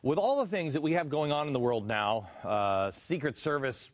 with all the things that we have going on in the world now, Secret Service,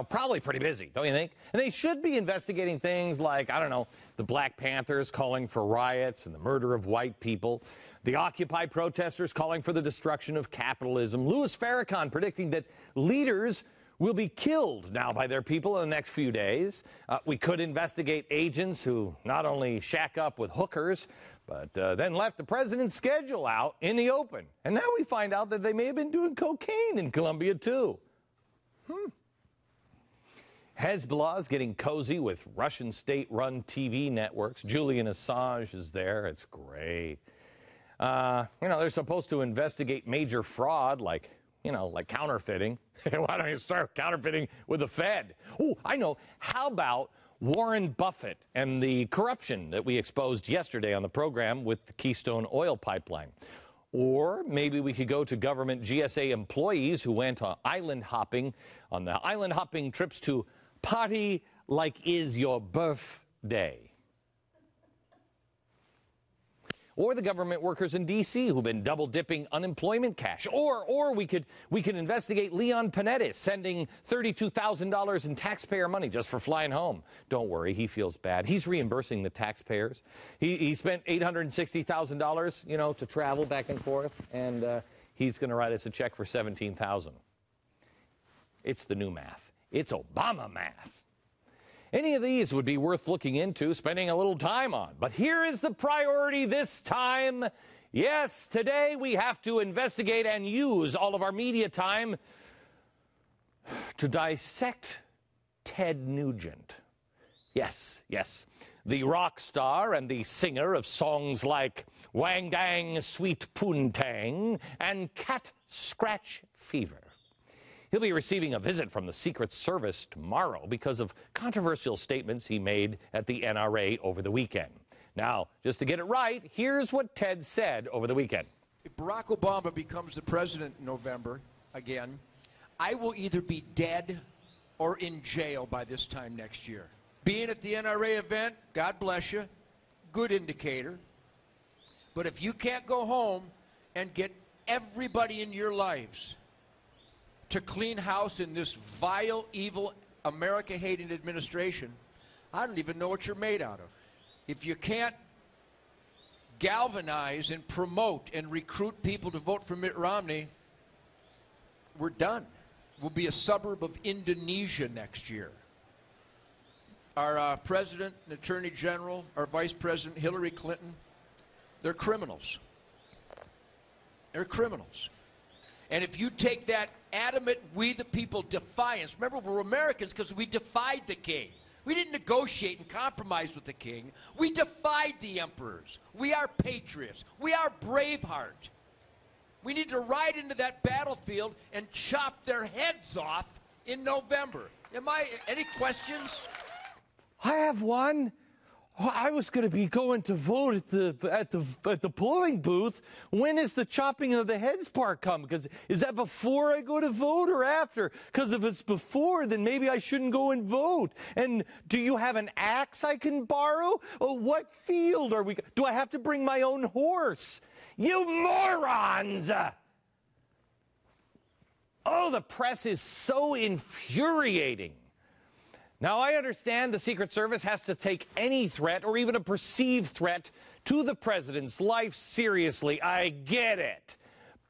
probably pretty busy, don't you think? And they should be investigating things like, I don't know, the Black Panthers calling for riots and the murder of white people, the Occupy protesters calling for the destruction of capitalism, Louis Farrakhan predicting that leaders will be killed now by their people in the next few days. We could investigate agents who not only shack up with hookers, but then left the president's schedule out in the open. And now we find out that they may have been doing cocaine in Colombia, too. Hezbollah is getting cozy with Russian state-run TV networks. Julian Assange is there. It's great. They're supposed to investigate major fraud like counterfeiting. Why don't you start counterfeiting with the Fed? Oh, I know. How about Warren Buffett and the corruption that we exposed yesterday on the program with the Keystone Oil Pipeline? Or maybe we could go to government GSA employees who went island hopping on the island hopping trips to Party Like Is Your Birthday. Or the government workers in D.C. who've been double-dipping unemployment cash. Or we could investigate Leon Panetti sending $32,000 in taxpayer money just for flying home. Don't worry, he feels bad. He's reimbursing the taxpayers. He spent $860,000, to travel back and forth, and he's going to write us a check for $17,000. It's the new math. It's Obama math. Any of these would be worth looking into, spending a little time on. But here is the priority this time. Yes, today we have to investigate and use all of our media time to dissect Ted Nugent. Yes, the rock star and the singer of songs like Wang Dang Sweet Poontang and Cat Scratch Fever. He'll be receiving a visit from the Secret Service tomorrow because of controversial statements he made at the NRA over the weekend. Now, just to get it right, here's what Ted said over the weekend. If Barack Obama becomes the president in November again, I will either be dead or in jail by this time next year. Being at the NRA event, God bless you, good indicator. But if you can't go home and get everybody in your lives to clean house in this vile, evil, America-hating administration, I don't even know what you're made out of. If you can't galvanize and promote and recruit people to vote for Mitt Romney, we're done. We'll be a suburb of Indonesia next year. Our president and attorney general, our vice president, Hillary Clinton, they're criminals. They're criminals. And if you take that adamant, we the people defiance, remember we're Americans because we defied the king. We didn't negotiate and compromise with the king. We defied the emperors. We are patriots. We are Braveheart. We need to ride into that battlefield and chop their heads off in November. Any questions? I have one. I was going to be going to vote at the polling booth. When is the chopping of the heads part come? Because is that before I go to vote or after? Because if it's before, then maybe I shouldn't go and vote. And do you have an axe I can borrow? Oh, what field are we? Do I have to bring my own horse? You morons! Oh, the press is so infuriating. Now, I understand the Secret Service has to take any threat or even a perceived threat to the president's life seriously. I get it.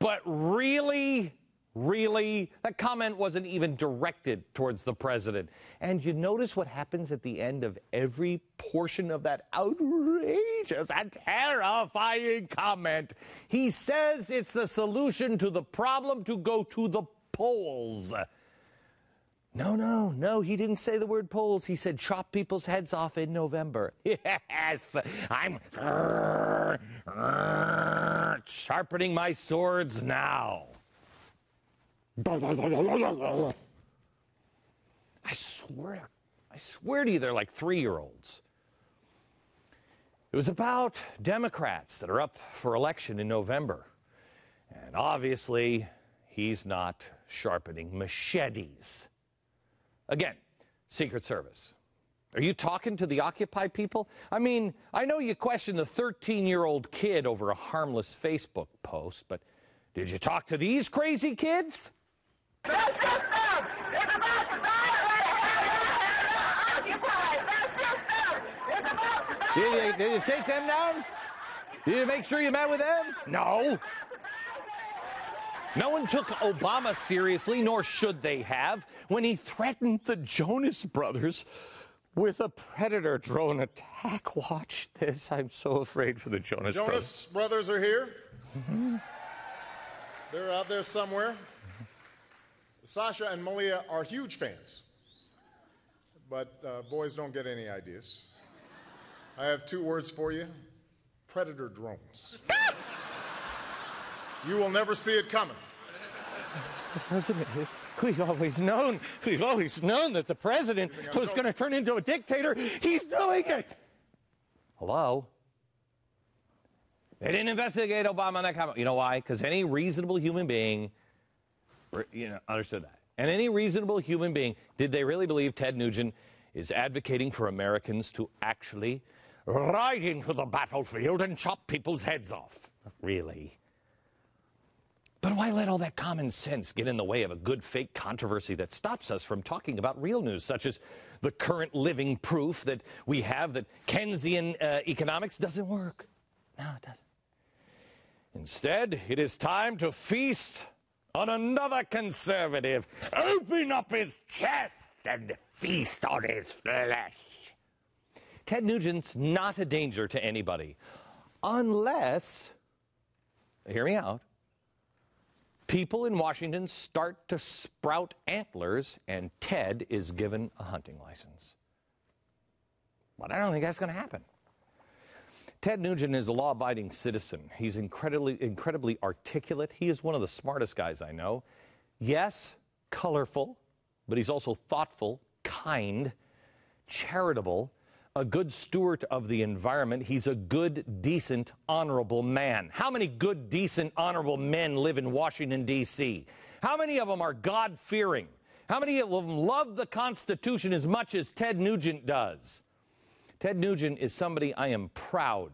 But really, that comment wasn't even directed towards the president. And you notice what happens at the end of every portion of that outrageous and terrifying comment. He says it's the solution to the problem to go to the polls. No, he didn't say the word polls. He said chop people's heads off in November. Yes, I'm sharpening my swords now. I swear to you, they're like 3-year-olds. It was about Democrats that are up for election in November. And obviously, he's not sharpening machetes. Again, Secret Service. Are you talking to the Occupy people? I mean, I know you question the 13-year-old kid over a harmless Facebook post, but Did you talk to these crazy kids? The system is about to occupy. The system is about to Did you take them down? Did you make sure you met with them? No. No one took Obama seriously, nor should they have, when he threatened the Jonas Brothers with a Predator drone attack. Watch this. I'm so afraid for the Jonas Brothers are here. Mm-hmm. They're out there somewhere. Sasha and Malia are huge fans, but boys don't get any ideas. I have 2 words for you: Predator drones. You will never see it coming. The president is. We've always known that the president was going to turn into a dictator. He's doing it. Hello? They didn't investigate Obama on that comment. You know why? Because any reasonable human being, understood that. And any reasonable human being, did they really believe Ted Nugent is advocating for Americans to actually ride into the battlefield and chop people's heads off? Really? But why let all that common sense get in the way of a good fake controversy that stops us from talking about real news, such as the current living proof that we have that Keynesian economics doesn't work? No, it doesn't. Instead, it is time to feast on another conservative. Open up his chest and feast on his flesh. Ted Nugent's not a danger to anybody, unless, hear me out, people in Washington start to sprout antlers and Ted is given a hunting license. But I don't think that's going to happen. Ted Nugent is a law-abiding citizen. He's incredibly articulate. He is one of the smartest guys I know. Yes, colorful, but he's also thoughtful, kind, charitable, a good steward of the environment. He's a good, decent, honorable man. How many good, decent, honorable men live in Washington, D.C.? How many of them are God-fearing? How many of them love the Constitution as much as Ted Nugent does? Ted Nugent is somebody I am proud,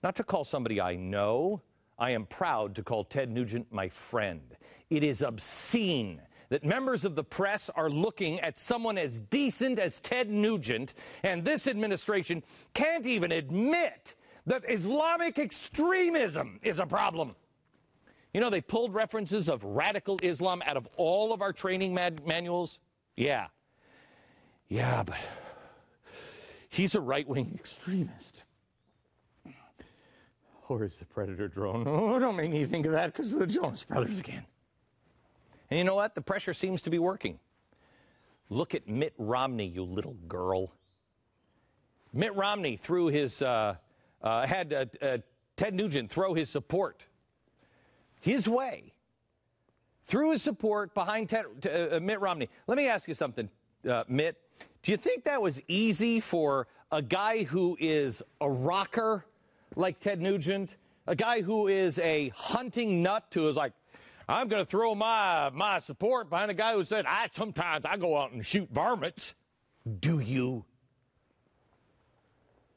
not to call somebody I know, I am proud to call Ted Nugent my friend. It is obscene that members of the press are looking at someone as decent as Ted Nugent, and this administration can't even admit that Islamic extremism is a problem. You know, they pulled references of radical Islam out of all of our training manuals. Yeah, but he's a right-wing extremist. Or is the Predator drone? Oh, don't make me think of that because of the Jonas Brothers again. And you know what? The pressure seems to be working. Look at Mitt Romney, you little girl. Mitt Romney threw his, had Ted Nugent throw his support his way. Threw his support behind Mitt Romney. Let me ask you something, Mitt. Do you think that was easy for a guy who is a rocker like Ted Nugent, a guy who is a hunting nut who is like, I'm going to throw my support behind a guy who said, sometimes I go out and shoot varmints. Do you?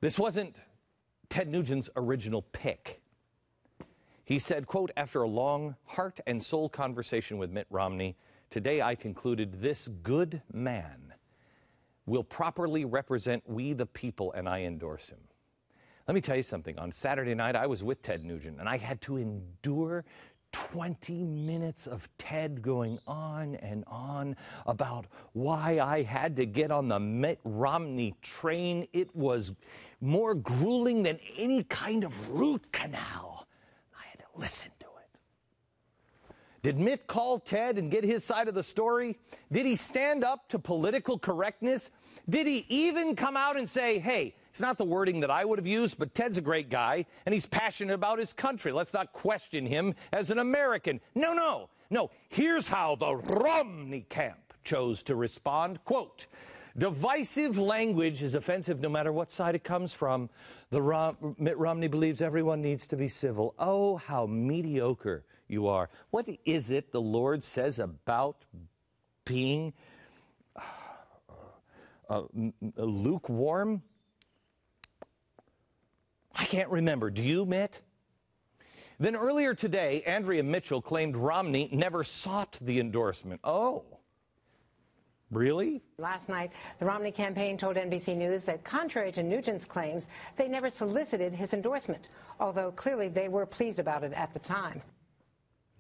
This wasn't Ted Nugent's original pick. He said, quote, after a long heart and soul conversation with Mitt Romney, today I concluded this good man will properly represent we the people, and I endorse him. Let me tell you something. On Saturday night, I was with Ted Nugent, and I had to endure 20 minutes of Ted going on and on about why I had to get on the Mitt Romney train. It was more grueling than any kind of root canal. I had to listen to it. Did Mitt call Ted and get his side of the story? Did he stand up to political correctness? Did he even come out and say, hey, it's not the wording that I would have used, but Ted's a great guy, and he's passionate about his country. Let's not question him as an American. No. Here's how the Romney camp chose to respond. Quote, divisive language is offensive no matter what side it comes from. Mitt Romney believes everyone needs to be civil. Oh, how mediocre you are. What is it the Lord says about being lukewarm? I can't remember. Do you, Mitt? Then earlier today, Andrea Mitchell claimed Romney never sought the endorsement. Oh, really? Last night, the Romney campaign told NBC News that contrary to Nugent's claims, they never solicited his endorsement, although clearly they were pleased about it at the time.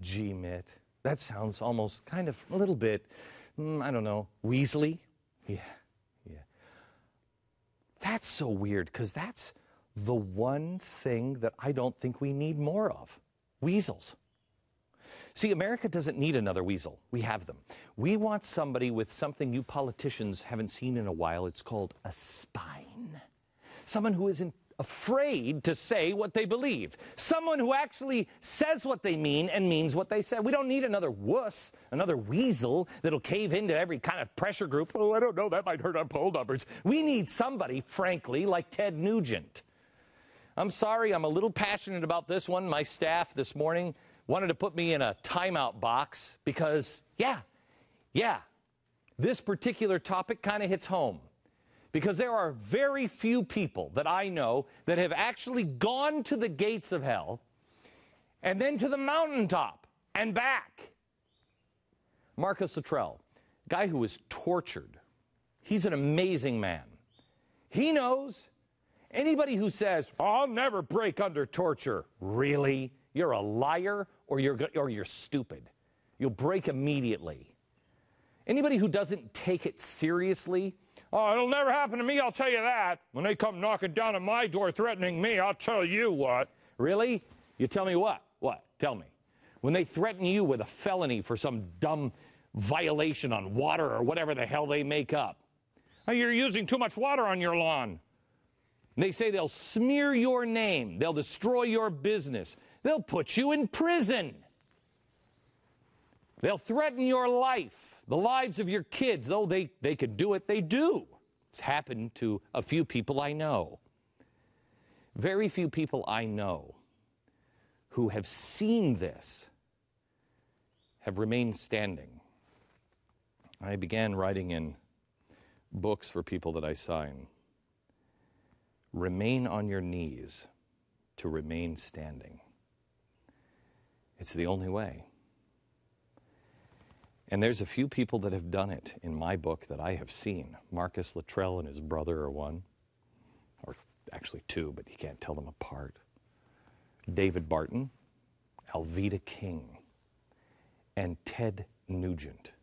Gee, Mitt, that sounds almost kind of a little bit, I don't know, Weasley? Yeah. That's so weird, because that's the one thing that I don't think we need more of. Weasels. See, America doesn't need another weasel. We have them. We want somebody with something you politicians haven't seen in a while. It's called a spine. Someone who isn't afraid to say what they believe. Someone who actually says what they mean and means what they say. We don't need another wuss, another weasel that'll cave into every kind of pressure group. Oh, I don't know, that might hurt our poll numbers. We need somebody, frankly, like Ted Nugent. I'm sorry, I'm a little passionate about this one. My staff this morning wanted to put me in a timeout box because, yeah, this particular topic kind of hits home. Because there are very few people that I know that have actually gone to the gates of hell and then to the mountaintop and back. Marcus Luttrell, guy who was tortured. He's an amazing man. He knows. Anybody who says, I'll never break under torture, really? You're a liar or you're stupid. You'll break immediately. Anybody who doesn't take it seriously, oh, it'll never happen to me, I'll tell you that. When they come knocking down at my door threatening me, I'll tell you what. Really? You tell me what? What? Tell me. When they threaten you with a felony for some dumb violation on water or whatever the hell they make up. Oh, you're using too much water on your lawn. And they say they'll smear your name. They'll destroy your business. They'll put you in prison. They'll threaten your life, the lives of your kids. Though they could do it, they do. It's happened to a few people I know. Very few people I know who have seen this have remained standing. I began writing in books for people that I sign. Remain on your knees to remain standing. It's the only way. And there's a few people that have done it in my book that I have seen. Marcus Luttrell and his brother are one, or actually two, but you can't tell them apart. David Barton, Alveda King, and Ted Nugent.